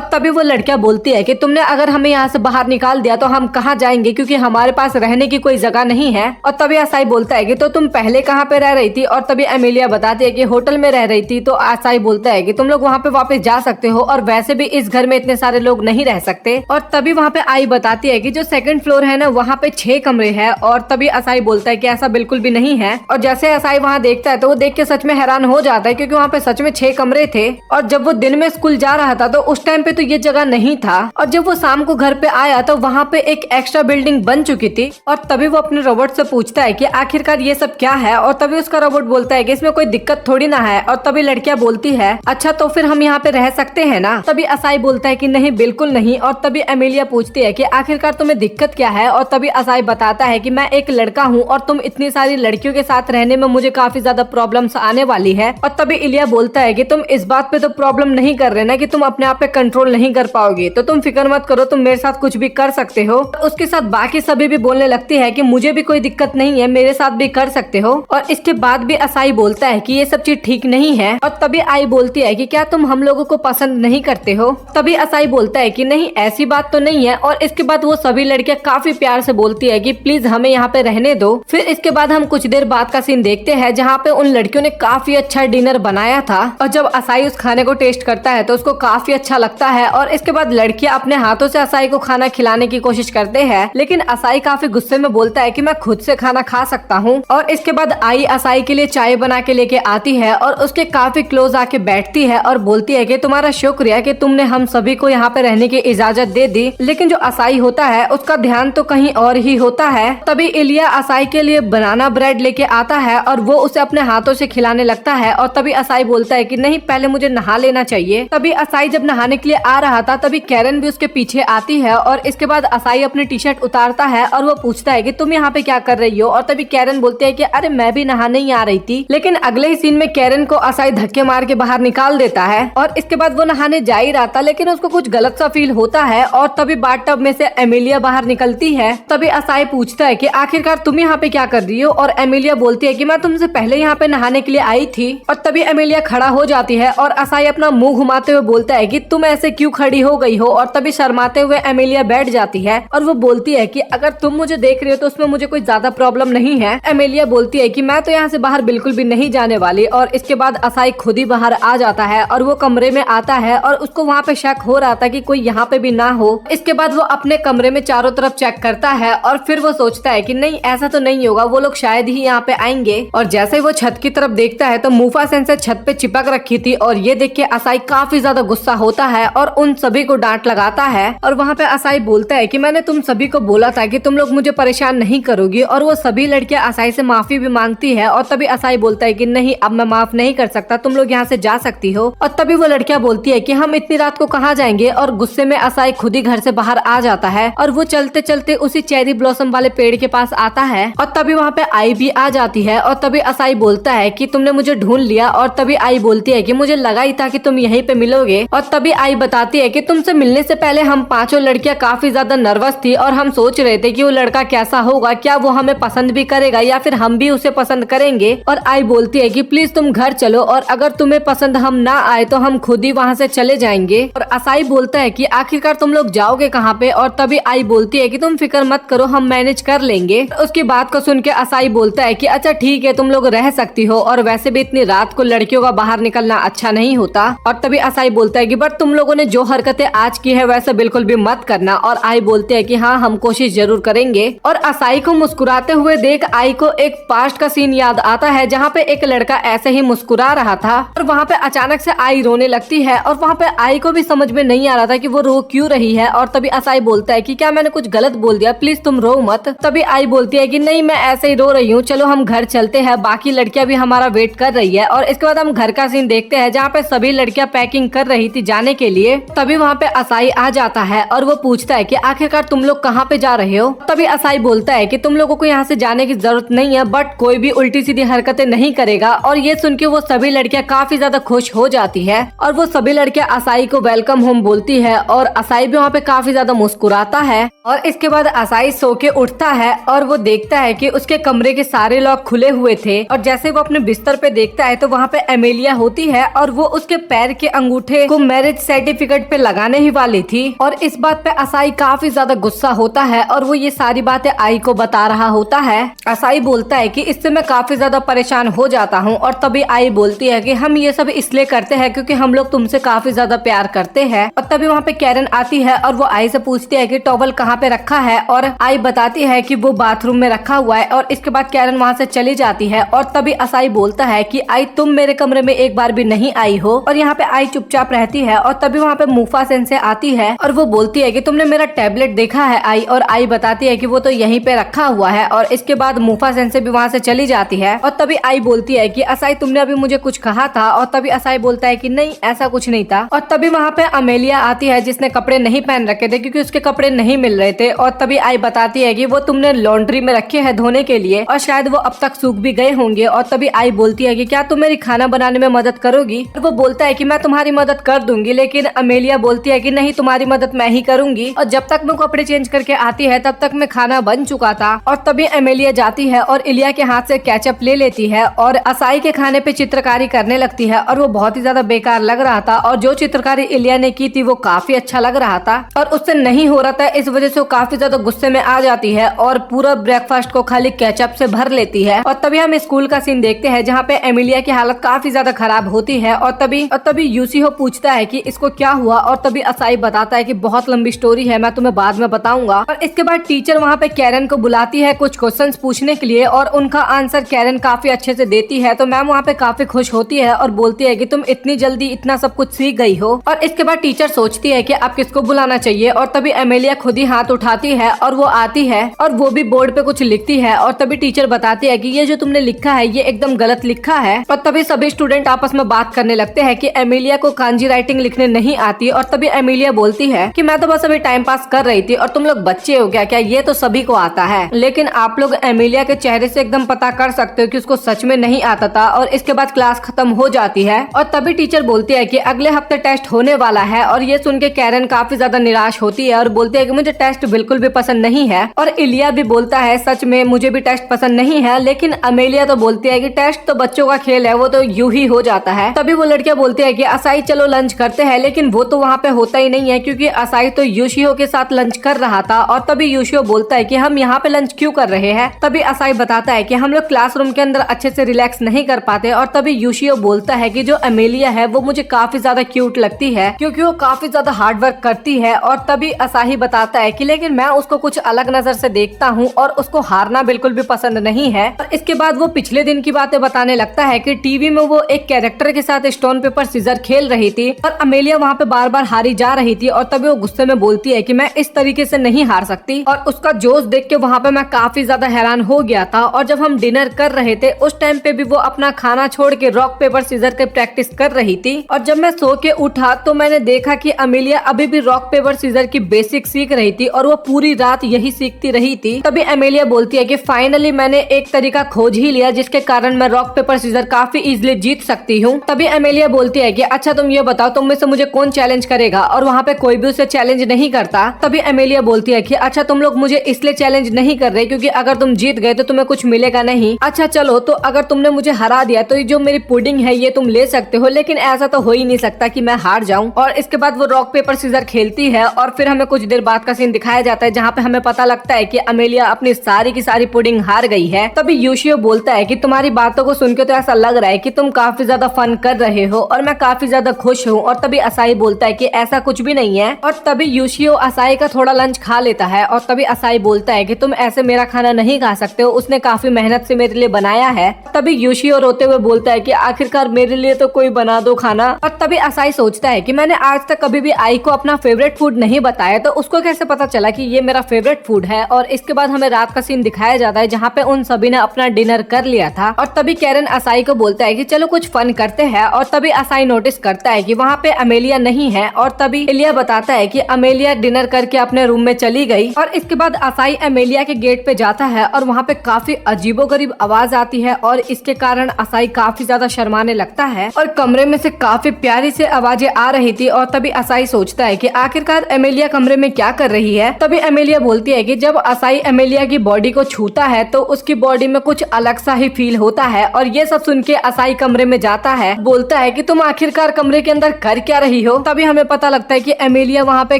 तभी वो लड़कियां बोलती है कि तुमने अगर हमें यहाँ से बाहर निकाल दिया तो हम कहाँ जाएंगे क्योंकि हमारे पास रहने की कोई जगह नहीं है। और तभी असाई बोलता है कि तो तुम पहले कहाँ पे रह रही थी। और तभी एमिलिया बताती है कि होटल में रह रही थी। तो असाई बोलता है कि तुम लोग वहाँ पे वापस जा सकते हो और वैसे भी इस घर में इतने सारे लोग नहीं रह सकते। और तभी वहाँ पे आई बताती है कि जो सेकंड फ्लोर है ना वहाँ पे 6 कमरे हैं। और तभी असाई बोलता है कि ऐसा बिल्कुल भी नहीं है। और जैसे असाई वहाँ देखता है तो वो देख के सच में हैरान हो जाता है क्योंकि वहाँ पे सच में 6 कमरे थे। और जब वो दिन में स्कूल जा रहा था तो उस टाइम पे तो ये जगह नहीं था। और जब वो शाम को घर पे आया तो वहाँ पे एक एक्स्ट्रा बिल्डिंग बन चुकी थी। और तभी वो अपने रोबोट से पूछता है कि आखिरकार ये सब क्या है। और तभी उसका रोबोट बोलता है कि इसमें कोई दिक्कत थोड़ी ना है। और तभी लड़कियां बोलती है अच्छा तो फिर हम यहाँ पे रह सकते हैं ना। तभी असाई बोलता है कि नहीं बिल्कुल नहीं। और तभी एमिलिया पूछती है कि आखिरकार तुम्हें दिक्कत क्या है। और तभी असाई बताता है कि मैं एक लड़का हूँ और तुम इतनी सारी लड़कियों के साथ रहने में मुझे काफी ज्यादा प्रॉब्लम्स आने वाली है। और तभी इलिया बोलता है कि तुम इस बात पे तो प्रॉब्लम नहीं कर रहे ना कि तुम अपने आप पे कंट्रोल नहीं कर पाओगे, तो तुम फिक्र मत करो, तुम मेरे साथ कुछ भी कर सकते हो। उसके साथ बाकी सभी भी बोलने लगती है कि मुझे भी कोई दिक्कत नहीं है, मेरे साथ भी कर सकते हो। और इसके बाद भी असाई बोलता है कि ये सब चीज ठीक नहीं है। और तभी आई बोलती है कि क्या तुम हम लोगों को पसंद नहीं करते हो। तभी असाई बोलता है कि नहीं ऐसी बात तो नहीं है। और इसके बाद वो सभी लड़कियां काफी प्यार से बोलती है कि प्लीज हमें यहाँ पे रहने दो। फिर इसके बाद हम कुछ देर बाद का सीन देखते हैं जहाँ पे उन लड़कियों ने काफी अच्छा डिनर बनाया था। और जब असाई उस खाने को टेस्ट करता है तो उसको काफी अच्छा लगता है। और इसके बाद लड़कियां अपने हाथों से असाई को खाना खिलाने की कोशिश करते हैं, लेकिन असाई काफी गुस्से में बोलता है कि मैं खुद से खाना खा सकता हूँ। और इसके बाद आई असाई के लिए चाय बना के लेके आती है और उसके काफी क्लोज आके बैठती है और बोलती है कि तुम्हारा शुक्रिया कि तुमने हम सभी को यहाँ पे रहने की इजाजत दे दी। लेकिन जो असाई होता है उसका ध्यान तो कहीं और ही होता है। तभी इलिया असाई के लिए बनाना ब्रेड लेके आता है और वो उसे अपने हाथों से खिलाने लगता है। और तभी असाई बोलता है कि नहीं पहले मुझे नहा लेना चाहिए। तभी असाई जब नहाने के लिए आ रहा था तभी कैरन भी उसके पीछे आती है। और इसके बाद असाई अपनी टी शर्ट उतारता है और वो पूछता है कि तुम यहाँ पे क्या कर रही हो। और तभी कैरन बोलती है कि अरे मैं भी नहाने ही आ रही थी। लेकिन अगले ही सीन में कैरन को असाई धक्के मार के बाहर निकाल देता है। और इसके बाद वो नहाने जा ही रहा था लेकिन उसको कुछ गलत सा फील होता है। और तभी बाथटब में से एमिलिया बाहर निकलती है। तभी असाई पूछता है कि आखिरकार तुम यहाँ पे क्या कर रही हो। और एमिलिया बोलती है कि मैं तुमसे पहले यहाँ पे नहाने के लिए आई थी। और तभी एमिलिया खड़ा हो जाती है और असाई अपना मुंह घुमाते हुए बोलता है कि तुम ऐसे क्यों खड़ी हो गई हो। और तभी शर्माते हुए एमिलिया बैठ जाती है और वो बोलती है कि अगर तुम मुझे देख रही हो तो उसमें मुझे कोई ज्यादा प्रॉब्लम नहीं है। एमिलिया बोलती है कि मैं तो यहाँ से बाहर बिल्कुल भी नहीं जाने वाली। और इसके बाद असाई खुद ही बाहर आ जाता है और वो कमरे में आता है और उसको वहाँ पे शक हो रहा था कि कोई यहाँ पे भी ना हो। इसके बाद वो अपने कमरे में चारों तरफ चेक करता है और फिर वो सोचता है कि नहीं ऐसा तो नहीं होगा, वो लोग शायद ही यहाँ पे आएंगे। और जैसे वो छत की तरफ देखता है तो मूफा सेंसर छत पे चिपक रखी थी। और ये देख के असाई काफी ज्यादा गुस्सा होता है और उन सभी को डांट लगाता है। और वहाँ पे असाई बोलता है कि मैंने तुम सभी को बोला था कि तुम लोग मुझे परेशान नहीं करोगी। और वो सभी लड़कियां असाई से माफी भी मांगती है। और तभी असाई बोलता है कि नहीं अब मैं माफ नहीं कर सकता, तुम लोग यहाँ से जा सकती हो। और तभी वो लड़कियां बोलती है कि हम इतनी रात को कहाँ जाएंगे। और गुस्से में असाई खुद ही घर से बाहर आ जाता है और वो चलते चलते उसी चेरी ब्लॉसम वाले पेड़ के पास आता है। और तभी वहाँ पे आई भी आ जाती है। और तभी असाई बोलता है कि तुमने मुझे ढूंढ लिया। और तभी आई बोलती है कि मुझे लगा ही था कि तुम यहीं पे मिलोगे। और तभी आई बताती है कि तुमसे मिलने से पहले हम पांचों लड़कियां काफी ज्यादा नर्वस थी और हम सोच रहे थे कि वो लड़का कैसा होगा, क्या वो हमें पसंद भी करेगा या फिर हम भी उसे पसंद करेंगे। और आई बोलती है कि प्लीज तुम घर चलो और अगर तुम्हें पसंद हम ना आए तो हम खुद ही वहाँ से चले जाएंगे। और असाई बोलता है कि आखिरकार तुम लोग जाओगे कहाँ पे। और तभी आई बोलती है कि तुम फिक्र मत करो, हम मैनेज कर लेंगे। उसकी बात को सुन के असाई बोलता है कि अच्छा ठीक है तुम लोग रह सकती हो, और वैसे भी इतनी रात को लड़कियों का बाहर निकलना अच्छा नहीं होता। और तभी असाई बोलता है कि बट तुम लोगों ने जो हरकतें आज की है वैसे बिल्कुल भी मत करना। और आई बोलते हैं कि हाँ हम कोशिश जरूर करेंगे। और असाई को मुस्कुराते हुए देख आई को एक पास्ट का सीन याद आता है जहाँ पे एक लड़का ऐसे ही मुस्कुरा रहा था और वहाँ पे अचानक से आई रोने लगती है। और वहाँ पे आई को भी समझ में नहीं आ रहा था कि वो रो क्यों रही है। और तभी असाई बोलता है कि क्या मैंने कुछ गलत बोल दिया, प्लीज तुम रो मत। तभी आई बोलती है कि नहीं मैं ऐसे ही रो रही हूँ, चलो हम घर चलते हैं, बाकी लड़कियां भी हमारा वेट कर रही है। और इसके बाद हम घर का सीन देखते हैं जहाँ पे सभी लड़कियां पैकिंग कर रही थी जाने के लिए। तभी वहाँ पे असाई आ जाता है और वो पूछता है कि आखिरकार तुम लोग कहाँ पे जा रहे हो। तभी असाई बोलता है कि तुम लोगों को यहाँ से जाने की जरूरत नहीं है, बट कोई भी उल्टी सीधी हरकतें नहीं करेगा। और ये सुन के वो सभी लड़कियां काफी ज्यादा खुश हो जाती है और वो सभी लड़कियां असाई को वेलकम होम बोलती है। और असाई भी वहाँ पे काफी ज्यादा मुस्कुराता है। और इसके बाद असाई सो के उठता है और वो देखता है कि उसके कमरे के सारे लॉक खुले हुए थे। और जैसे वो अपने बिस्तर पे देखता है तो वहाँ पे एमेलिया होती है और वो उसके पैर के अंगूठे को मैरिज सर्टिफिकेट पे लगाने ही वाली थी। और इस बात पे असाई काफी ज्यादा गुस्सा होता है और वो ये सारी बातें आई को बता रहा होता है। असाई बोलता है कि इससे मैं काफी ज्यादा परेशान हो जाता हूँ। और तभी आई बोलती है कि हम ये सब इसलिए करते हैं क्योंकि हम लोग तुमसे काफी ज्यादा प्यार करते हैं। और तभी वहाँ पे कैरन आती है और वो आई से पूछती है कि टॉवल कहाँ पे रखा है, और आई बताती है कि वो बाथरूम में रखा हुआ है। और इसके बाद कैरन वहाँ से चली जाती है। और तभी असाई बोलता है कि आई तुम मेरे कमरे में एक बार भी नहीं आई हो। और यहाँ पे आई चुपचाप रहती है। और तभी वहाँ पे मूफा सेंसे आती है और वो बोलती है कि तुमने मेरा टैबलेट देखा है आई। और आई बताती है कि वो तो यहीं पे रखा हुआ है। और इसके बाद मूफा सेंसे भी वहाँ से चली जाती है। और तभी आई बोलती है कि असाई तुमने अभी मुझे कुछ कहा था। और तभी असाई बोलता है कि नहीं ऐसा कुछ नहीं था। और तभी वहाँ पे अमेलिया आती है जिसने कपड़े नहीं पहन रखे थे क्योंकि उसके कपड़े नहीं मिल रहे थे। और तभी आई बताती है कि वो तुमने लॉन्ड्री में रखे हैं धोने के लिए और शायद वो अब तक सूख भी गए होंगे। और तभी आई बोलती है कि क्या तुम मेरी खाना बनाने में मदद करोगी। और वो बोलता है कि मैं तुम्हारी मदद कर दूंगी, लेकिन अमेलिया बोलती है कि नहीं तुम्हारी मदद मैं ही करूंगी। और जब तक मैं कपड़े चेंज करके आती है तब तक मैं खाना बन चुका था। और तभी अमेलिया जाती है और इलिया के हाथ से केचप ले लेती है और असाई के खाने पे चित्रकारी करने लगती है। और वो बहुत ही ज्यादा बेकार लग रहा था। और जो चित्रकारी इलिया ने की थी वो काफी अच्छा लग रहा था और उससे नहीं हो रहा था। इस वजह से वो काफी ज्यादा गुस्से में आ जाती है और पूरा ब्रेकफास्ट को खाली केचप से भर लेती है। और तभी हम स्कूल का सीन देखते हैं जहाँ पे एमिलिया की हालत काफी ज्यादा खराब होती है। और तभी यूसीहो पूछता है कि इसको क्या हुआ। और तभी असाई बताता है कि बहुत लंबी स्टोरी है, मैं तुम्हें बाद में बताऊंगा। और इसके बाद टीचर वहाँ पे कैरन को बुलाती है कुछ क्वेश्चंस पूछने के लिए और उनका आंसर कैरन काफी अच्छे से देती है। तो मैम वहाँ पे काफी खुश होती है और बोलती है कि तुम इतनी जल्दी इतना सब कुछ सीख गई हो। और इसके बाद टीचर सोचती है कि अब किसको बुलाना चाहिए। और तभी एमेलिया खुद ही हाथ उठाती है और वो आती है और वो भी बोर्ड पे कुछ लिखती है। और तभी टीचर बताती है कि ये जो तुमने लिखा है ये एकदम गलत लिखा है। और तभी सभी स्टूडेंट आपस में बात करने लगते हैं कि एमेलिया को कांजी राइटिंग लिखने नहीं आती। और तभी एमेलिया बोलती है कि मैं तो बस अभी टाइम पास कर रही थी और तुम लोग बच्चे हो क्या ये तो सभी को आता है। लेकिन आप लोग एमेलिया के चेहरे से एकदम पता कर सकते हो कि उसको सच में नहीं आता था। और इसके बाद क्लास खत्म हो जाती है। और तभी टीचर बोलती है कि अगले हफ्ते टेस्ट होने वाला है। और ये सुन के कैरन काफी ज्यादा निराश होती है और बोलती है कि मुझे टेस्ट बिल्कुल भी पसंद नहीं है। और इलिया भी बोलता है सच में मुझे भी टेस्ट पसंद नहीं है। लेकिन अमेलिया तो बोलती है कि टेस्ट तो बच्चों का खेल है, वो तो यूं ही हो जाता है। तभी वो लड़कियां बोलती है कि असाई चलो लंच करते हैं, लेकिन वो तो वहाँ पे होता ही नहीं है क्योंकि असाई तो यूशियो के साथ लंच कर रहा था। और तभी यूशियो बोलता है कि हम यहाँ पे लंच क्यों कर रहे हैं। तभी असाई बताता है कि हम लोग क्लासरूम के अंदर अच्छे से रिलैक्स नहीं कर पाते। और तभी यूशियो बोलता है कि जो अमेलिया है वो मुझे काफी ज्यादा क्यूट लगती है क्योंकि वो काफी ज्यादा हार्ड वर्क करती है। और तभी असाही बताता है कि लेकिन मैं उसको कुछ अलग नजर से देखता हूँ और उसको हारना बिल्कुल भी पसंद नहीं है। और इसके बाद वो पिछले दिन की बातें बताने लगता है कि टीवी में वो एक कैरेक्टर के साथ स्टोन पेपर सीजर खेल रही थी और अमेलिया वहाँ पे बार बार हारी जा रही थी। और तभी वो गुस्से में बोलती है कि मैं इस तरीके से नहीं हार सकती। और उसका जोश देख के वहाँ पे मैं काफी ज्यादा हैरान हो गया था। और जब हम डिनर कर रहे थे उस टाइम पे भी वो अपना खाना छोड़ के रॉक पेपर सीजर के प्रैक्टिस कर रही थी। और जब मैं सो के उठा तो मैंने देखा कि अमेलिया अभी भी रॉक पेपर सीजर की बेसिक सीख रही थी और वो पूरी रात यही सीखती रही थी। तभी अमेलिया बोलती है कि फाइनली मैंने एक तरीका खोज ही लिया जिसके कारण मैं रॉक पेपर सीजर काफी इजीली जीत सकती हूँ। तभी अमेलिया बोलती है कि अच्छा तुम ये बताओ तुम में से मुझे कौन चैलेंज करेगा। और वहाँ पे कोई भी उसे चैलेंज नहीं करता। तभी अमेलिया बोलती है कि अच्छा तुम लोग मुझे इसलिए चैलेंज नहीं कर रहे क्योंकि अगर तुम जीत गए तो तुम्हें कुछ मिलेगा नहीं। अच्छा चलो तो अगर तुमने मुझे हरा दिया तो ये जो मेरी पुडिंग है ये तुम ले सकते हो, लेकिन ऐसा तो हो ही नहीं सकता कि मैं हार जाऊं। और इसके बाद वो रॉक पेपर सीजर खेलती है और फिर हमें कुछ देर बाद का सीन दिखाया जाता है जहाँ पे हमें पता लगता है कि अमेलिया अपनी सारी की सारी पुडिंग हार गई है। तभी यूशियो बोलता है कि तुम्हारी बातों को सुन के तो ऐसा लग रहा है कि तुम काफी ज्यादा फन कर रहे हो और मैं काफी ज्यादा खुश हूँ। और तभी असाई बोलता है कि ऐसा कुछ भी नहीं है। और तभी यूशियो असाई का थोड़ा लंच खा लेता है और तभी असाई बोलता है कि तुम ऐसे मेरा खाना नहीं खा सकते हो, उसने काफी मेहनत से मेरे लिए बनाया है। तभी यूशियो रोते हुए बोलता है कि आखिरकार मेरे लिए तो कोई बना दो खाना। और तभी असाई सोचता है कि मैंने आज तक कभी भी आई को अपना फेवरेट फूड नहीं बताया तो उसको कैसे पता चला कि ये मेरा फेवरेट फूड है। और इसके बाद हमें रात का सीन दिखाया जाता है जहाँ पे उन सभी ने अपना डिनर कर लिया था। और तभी कैरन असाई को बोलता है कि चलो कुछ फन करते हैं। और तभी असाई नोटिस करता है कि वहाँ पे अमेलिया नहीं है। और तभी इलिया बताता है कि अमेलिया डिनर करके अपने रूम में चली गई। और इसके बाद असाई अमेलिया के गेट पे जाता है और वहाँ पे काफी अजीबोगरीब आवाज आती है और इसके कारण असाई काफी ज्यादा शर्माने लगता है और कमरे में से काफी प्यारी से आवाजें आ रही थी। और तभी असाई सोचता है कि आखिरकार अमेलिया कमरे में क्या कर रही है। तभी अमेलिया बोलती है कि जब असाई अमेलिया की बॉडी को छूता है तो उसकी बॉडी में कुछ अलग सा ही फील होता है। और ये ये सब सुन के असाई कमरे में जाता है, बोलता है कि तुम आखिरकार कमरे के अंदर कर क्या रही हो। तभी हमें पता लगता है कि एमिलिया वहाँ पे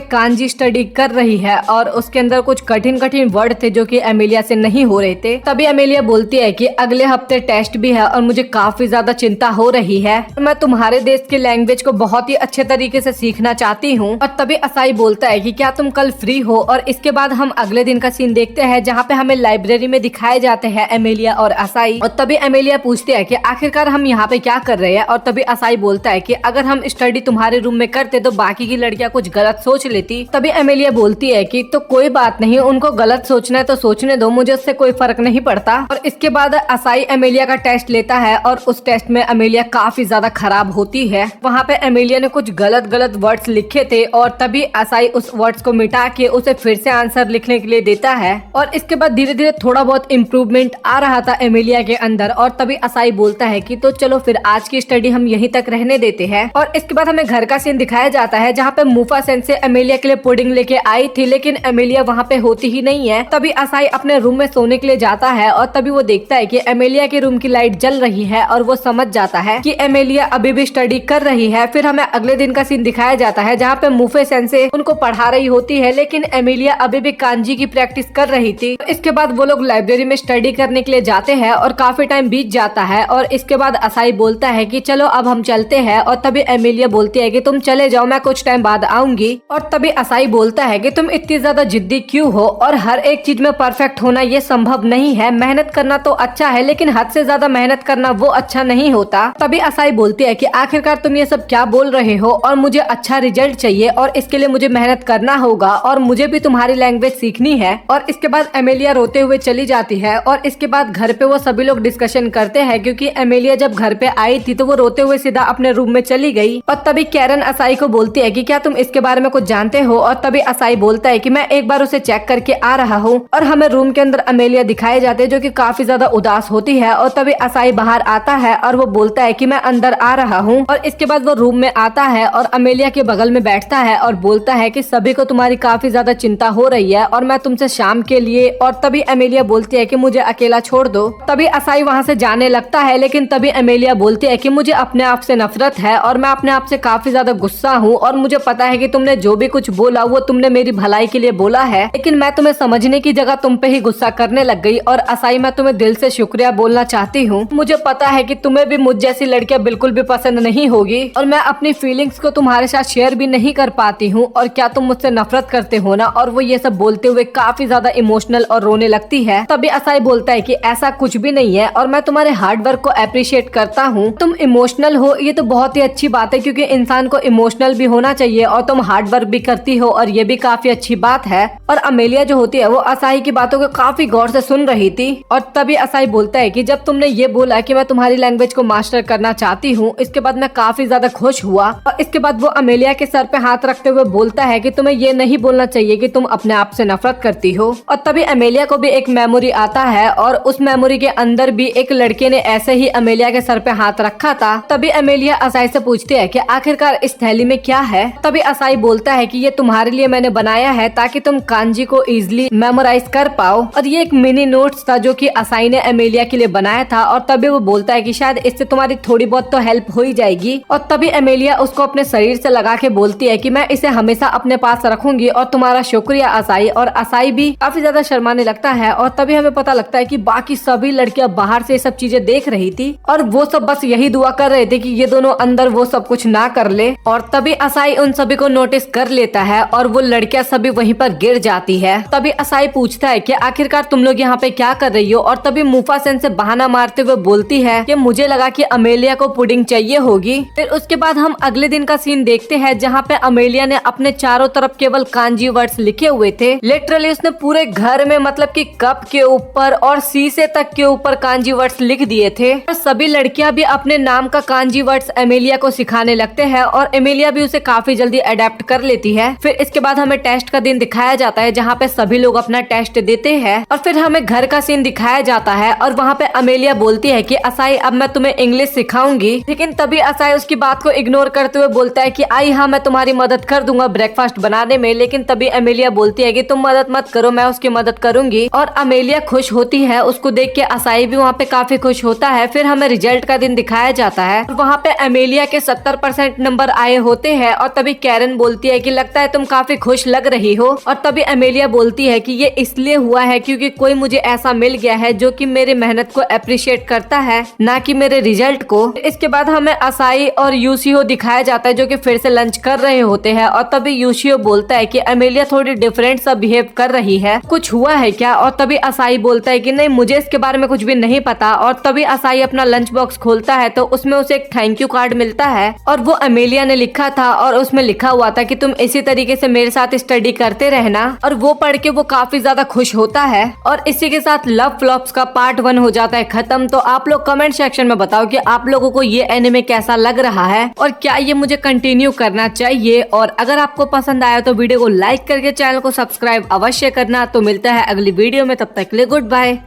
कांजी स्टडी कर रही है और उसके अंदर कुछ कठिन कठिन वर्ड थे जो कि एमिलिया से नहीं हो रहे थे। तभी एमिलिया बोलती है कि अगले हफ्ते टेस्ट भी है और मुझे काफी ज्यादा चिंता हो रही है। मैं तुम्हारे देश की लैंग्वेज को बहुत ही अच्छे तरीके से सीखना चाहती हूँ। और तभी असाई बोलता है कि क्या तुम कल फ्री हो। और इसके बाद हम अगले दिन का सीन देखते हैं जहाँ पे हमें लाइब्रेरी में दिखाए जाते हैं एमिलिया और असाई। और तभी एमिलिया पूछती है कि आखिरकार हम यहाँ पे क्या कर रहे हैं। और तभी असाई बोलता है कि अगर हम स्टडी तुम्हारे रूम में करते तो बाकी की लड़कियां कुछ गलत सोच लेती। तभी एमिलिया बोलती है कि तो कोई बात नहीं, उनको गलत सोचना है तो सोचने दो, मुझे उससे कोई फर्क नहीं पड़ता। और इसके बाद असाई एमिलिया का टेस्ट लेता है और उस टेस्ट में एमिलिया काफी ज्यादा खराब होती है। वहाँ पे एमिलिया ने कुछ गलत गलत वर्ड्स लिखे थे और तभी असाई उस वर्ड्स को मिटा के उसे फिर से आंसर लिखने के लिए देता है। और इसके बाद धीरे धीरे थोड़ा बहुत इम्प्रूवमेंट आ रहा था एमिलिया के अंदर। और तभी असाई बोलता है कि तो चलो फिर आज की स्टडी हम यहीं तक रहने देते हैं। और इसके बाद हमें घर का सीन दिखाया जाता है जहाँ पे मुफा सेंसे एमिलिया के लिए पुडिंग लेके आई थी, लेकिन एमिलिया वहाँ पे होती ही नहीं है। तभी असाई अपने रूम में सोने के लिए जाता है और तभी वो देखता है कि एमिलिया के रूम की लाइट जल रही है और वो समझ जाता है कि एमिलिया अभी भी स्टडी कर रही है। फिर हमें अगले दिन का सीन दिखाया जाता है जहाँ पे मुफे सेंसे उनको पढ़ा रही होती है, लेकिन एमिलिया अभी भी कांजी की प्रैक्टिस कर रही थी। इसके बाद वो लोग लाइब्रेरी में स्टडी करने के लिए जाते हैं और काफी टाइम बीत जाता है। और इसके बाद असाई बोलता है कि चलो अब हम चलते हैं। और तभी एमिलिया बोलती है कि तुम चले जाओ, मैं कुछ टाइम बाद आऊंगी। और तभी असाई बोलता है कि तुम इतनी ज्यादा जिद्दी क्यों हो और हर एक चीज में परफेक्ट होना ये संभव नहीं है। मेहनत करना तो अच्छा है लेकिन हद से ज्यादा मेहनत करना वो अच्छा नहीं होता। तभी असाई बोलती है कि आखिरकार तुम ये सब क्या बोल रहे हो और मुझे अच्छा रिजल्ट चाहिए और इसके लिए मुझे मेहनत करना होगा और मुझे भी तुम्हारी लैंग्वेज सीखनी है। और इसके बाद एमिलिया रोते हुए चली जाती है। और इसके बाद घर पे वो सभी लोग डिस्कशन करते हैं क्योंकि एमिलिया जब घर पे आई थी तो वो रोते हुए सीधा अपने रूम में चली गई। और तभी कैरन असाई को बोलती है कि क्या तुम इसके बारे में कुछ जानते हो। और तभी असाई बोलता है कि मैं एक बार उसे चेक करके आ रहा हूँ। और हमें रूम के अंदर एमिलिया दिखाए जाते हैं जो कि काफी ज्यादा उदास होती है। और तभी असाई बाहर आता है और वो बोलता है कि मैं अंदर आ रहा हूँ। और इसके बाद वो रूम में आता है और एमिलिया के बगल में बैठता है और बोलता है कि सभी को तुम्हारी काफी ज्यादा चिंता हो रही है और मैं तुमसे शाम के लिए। और तभी एमिलिया बोलती है कि मुझे अकेला छोड़ दो। तभी असाई वहाँ से जाने लगता है, लेकिन तभी एमिलिया बोलती है कि मुझे अपने आप से नफरत है और मैं अपने आप से काफी ज्यादा गुस्सा हूँ और मुझे पता है कि तुमने जो भी कुछ बोला वो तुमने मेरी भलाई के लिए बोला है, लेकिन मैं तुम्हें समझने की जगह तुम पे ही गुस्सा करने लग गई। और असाई मैं तुम्हें दिल से शुक्रिया बोलना चाहती हूँ। मुझे पता है कि तुम्हें भी मुझ जैसी लड़कियां बिल्कुल भी पसंद नहीं होगी और मैं अपनी फीलिंग्स को तुम्हारे साथ शेयर भी नहीं कर पाती हूँ। और क्या तुम मुझसे नफरत करते हो ना। और वो ये सब बोलते हुए काफी ज्यादा इमोशनल और रोने लगती है। तभी असाई बोलता है कि ऐसा कुछ भी नहीं है और मैं तुम्हारे हार्ड वर्क को अप्रिशिएट करता हूँ। तुम इमोशनल हो ये तो बहुत ही अच्छी बात है क्योंकि इंसान को इमोशनल भी होना चाहिए और तुम हार्ड वर्क भी करती हो और ये भी काफी अच्छी बात है। और अमेलिया जो होती है वो असाई की बातों को काफी गौर से सुन रही थी। और तभी असाई बोलता है कि जब तुमने ये बोला कि मैं तुम्हारी लैंग्वेज को मास्टर करना चाहती हूँ, इसके बाद मैं काफी ज्यादा खुश हुआ। और इसके बाद वो अमेलिया के सर पे हाथ रखते हुए बोलता है कि तुम्हें ये नहीं बोलना चाहिए कि तुम अपने आप से नफरत करती हो। और तभी अमेलिया को भी एक मेमोरी आता है और उस मेमोरी के अंदर भी एक लड़के ने ऐसे ही अमेलिया के सर पे हाथ रखा था। तभी अमेलिया असाई से पूछती है कि आखिरकार इस थैली में क्या है। तभी असाई बोलता है कि ये तुम्हारे लिए मैंने बनाया है ताकि तुम कांजी को इजिली मेमोराइज कर पाओ। और ये एक मिनी नोट्स था जो कि असाई ने अमेलिया के लिए बनाया था। और तभी वो बोलता है कि शायद इससे तुम्हारी थोड़ी बहुत तो हेल्प हो ही जाएगी। और तभी अमेलिया उसको अपने शरीर से लगा के बोलती है कि मैं इसे हमेशा अपने पास रखूंगी और तुम्हारा शुक्रिया असाई। और असाई भी काफी ज्यादा शर्माने लगता है। और तभी हमें पता लगता है कि बाकी सभी लड़कियां बाहर से सब चीजें देख रही थी और वो सब बस यही दुआ कर रहे थे कि ये दोनों अंदर वो सब कुछ ना कर ले। और तभी असाई उन सभी को नोटिस कर लेता है और वो लड़कियां सभी वहीं पर गिर जाती है। तभी असाई पूछता है कि आखिरकार तुम लोग यहाँ पे क्या कर रही हो। और तभी मुफा सेन से बहाना मारते हुए बोलती है कि मुझे लगा कि अमेलिया को पुडिंग चाहिए होगी। फिर उसके बाद हम अगले दिन का सीन देखते हैं जहाँ पे अमेलिया ने अपने चारों तरफ केवल कांजी वर्ड्स लिखे हुए थे। लिटरली उसने पूरे घर में मतलब कि कप के ऊपर और शीशे तक के ऊपर कांजी वर्ड्स लिख दिए थे। और सभी लड़कियां भी अपने नाम का कांजी वर्ड्स एमिलिया को सिखाने लगते हैं और एमिलिया भी उसे काफी जल्दी अडेप्ट कर लेती है। फिर इसके बाद हमें टेस्ट का दिन दिखाया जाता है जहाँ पे सभी लोग अपना टेस्ट देते हैं। और फिर हमें घर का सीन दिखाया जाता है और वहाँ पे अमेलिया बोलती है कि असाई अब मैं तुम्हें इंग्लिश सिखाऊंगी। लेकिन तभी असाई उसकी बात को इग्नोर करते हुए बोलता है कि आई हाँ मैं तुम्हारी मदद कर दूंगा ब्रेकफास्ट बनाने में। लेकिन तभी अमेलिया बोलती है कि तुम मदद मत करो, मैं उसकी मदद करूंगी। और अमेलिया खुश होती है, उसको देख के असाई भी वहाँ पे काफी खुश होता होता है। फिर हमें रिजल्ट का दिन दिखाया जाता है और वहाँ पे अमेलिया के 70% नंबर आए होते हैं और तभी कैरन बोलती है कि लगता है तुम काफी खुश लग रही हो। और तभी अमेलिया बोलती है कि ये इसलिए हुआ है क्योंकि कोई मुझे ऐसा मिल गया है जो कि मेरी मेहनत को अप्रिशिएट करता है, ना कि मेरे रिजल्ट को। इसके बाद हमें असाई और यूशियो दिखाया जाता है जो कि फिर से लंच कर रहे होते हैं और तभी यूशियो बोलता है कि अमेलिया थोड़ी डिफरेंट सा बिहेव कर रही है, कुछ हुआ है क्या? और तभी असाई बोलता है कि नहीं, मुझे इसके बारे में कुछ भी नहीं पता। और तभी असाई अपना लंच बॉक्स खोलता है तो उसमें उसे एक थैंक यू कार्ड मिलता है और वो अमेलिया ने लिखा था और उसमें लिखा हुआ था कि तुम इसी तरीके से मेरे साथ स्टडी करते रहना। और वो पढ़ के वो काफी ज्यादा खुश होता है। और इसी के साथ लव फ्लॉप्स का पार्ट 1 हो जाता है खत्म। तो आप लोग कमेंट सेक्शन में बताओ कि आप लोगों को ये एनिमे कैसा लग रहा है और क्या ये मुझे कंटिन्यू करना चाहिए। और अगर आपको पसंद आया तो वीडियो को लाइक करके चैनल को सब्सक्राइब अवश्य करना। तो मिलता है अगली वीडियो में, तब तक के लिए गुड बाय।